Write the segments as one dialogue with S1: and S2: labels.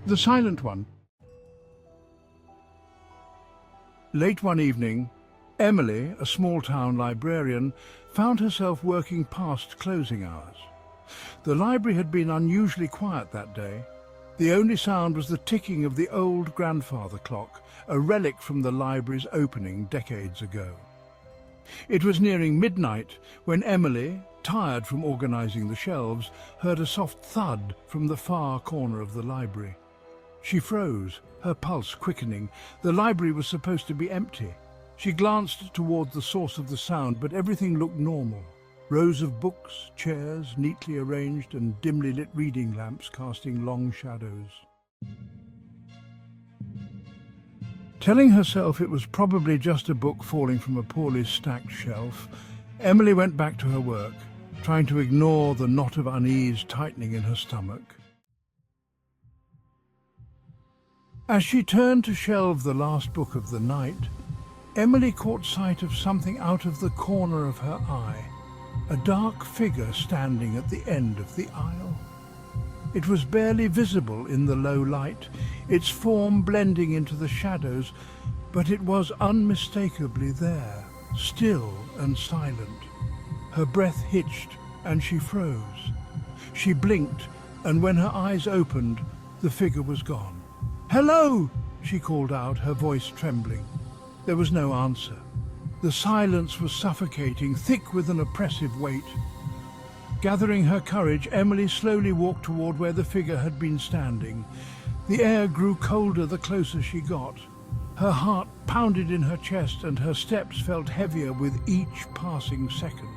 S1: The Silent One. Late one evening, Emily, a small-town librarian, found herself working past closing hours. The library had been unusually quiet that day. The only sound was the ticking of the old grandfather clock, a relic from the library's opening decades ago. It was nearing midnight when Emily, tired from organising the shelves, heard a soft thud from the far corner of the library. She froze, her pulse quickening. The library was supposed to be empty. She glanced toward the source of the sound, but everything looked normal. Rows of books, chairs neatly arranged, and dimly lit reading lamps casting long shadows. Telling herself it was probably just a book falling from a poorly stacked shelf, Emily went back to her work, trying to ignore the knot of unease tightening in her stomach. As she turned to shelve the last book of the night, Emily caught sight of something out of the corner of her eye, a dark figure standing at the end of the aisle. It was barely visible in the low light, its form blending into the shadows, but it was unmistakably there, still and silent. Her breath hitched and she froze. She blinked, and when her eyes opened, the figure was gone. "Hello!" she called out, her voice trembling. There was no answer. The silence was suffocating, thick with an oppressive weight. Gathering her courage, Emily slowly walked toward where the figure had been standing. The air grew colder the closer she got. Her heart pounded in her chest and her steps felt heavier with each passing second.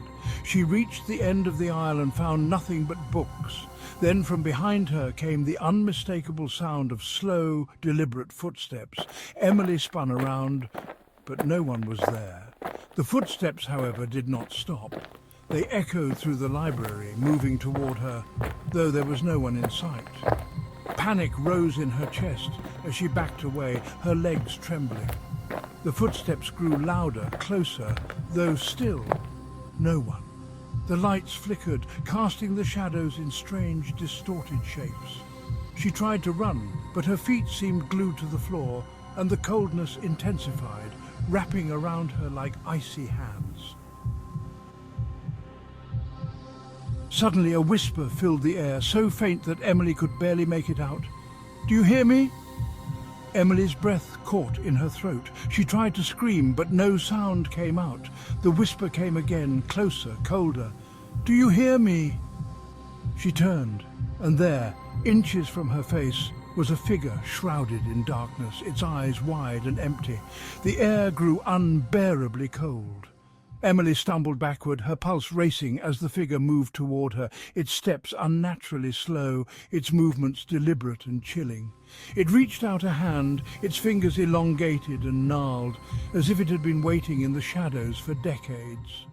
S1: She reached the end of the aisle and found nothing but books. Then from behind her came the unmistakable sound of slow, deliberate footsteps. Emily spun around, but no one was there. The footsteps, however, did not stop. They echoed through the library, moving toward her, though there was no one in sight. Panic rose in her chest as she backed away, her legs trembling. The footsteps grew louder, closer, though still no one. The lights flickered, casting the shadows in strange, distorted shapes. She tried to run, but her feet seemed glued to the floor, and the coldness intensified, wrapping around her like icy hands. Suddenly a whisper filled the air, so faint that Emily could barely make it out. "Do you hear me?" Emily's breath caught in her throat. She tried to scream, but no sound came out. The whisper came again, closer, colder. "Do you hear me?" She turned, and there, inches from her face, was a figure shrouded in darkness, its eyes wide and empty. The air grew unbearably cold. Emily stumbled backward, her pulse racing as the figure moved toward her, its steps unnaturally slow, its movements deliberate and chilling. It reached out a hand, its fingers elongated and gnarled, as if it had been waiting in the shadows for decades.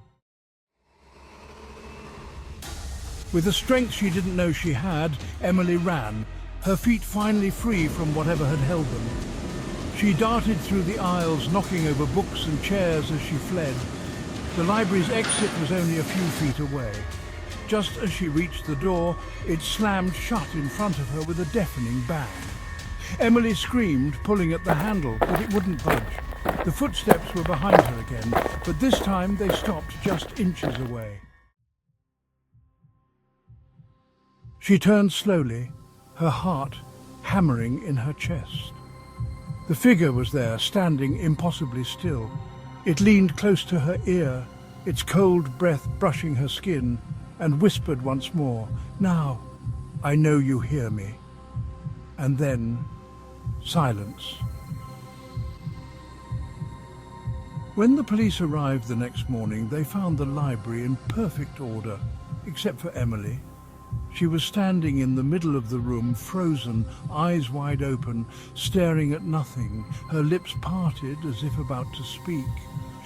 S1: With a strength she didn't know she had, Emily ran, her feet finally free from whatever had held them. She darted through the aisles, knocking over books and chairs as she fled. The library's exit was only a few feet away. Just as she reached the door, it slammed shut in front of her with a deafening bang. Emily screamed, pulling at the handle, but it wouldn't budge. The footsteps were behind her again, but this time they stopped just inches away. She turned slowly, her heart hammering in her chest. The figure was there, standing impossibly still. It leaned close to her ear, its cold breath brushing her skin, and whispered once more, "Now, I know you hear me." And then, silence. When the police arrived the next morning, they found the library in perfect order, except for Emily. She was standing in the middle of the room, frozen, eyes wide open, staring at nothing, her lips parted as if about to speak.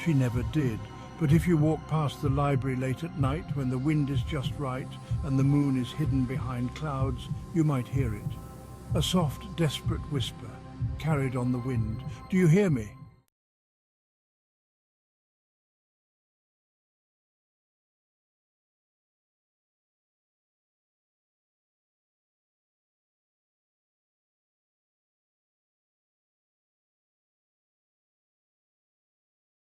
S1: She never did, but if you walk past the library late at night when the wind is just right and the moon is hidden behind clouds, you might hear it. A soft, desperate whisper, carried on the wind. "Do you hear me?"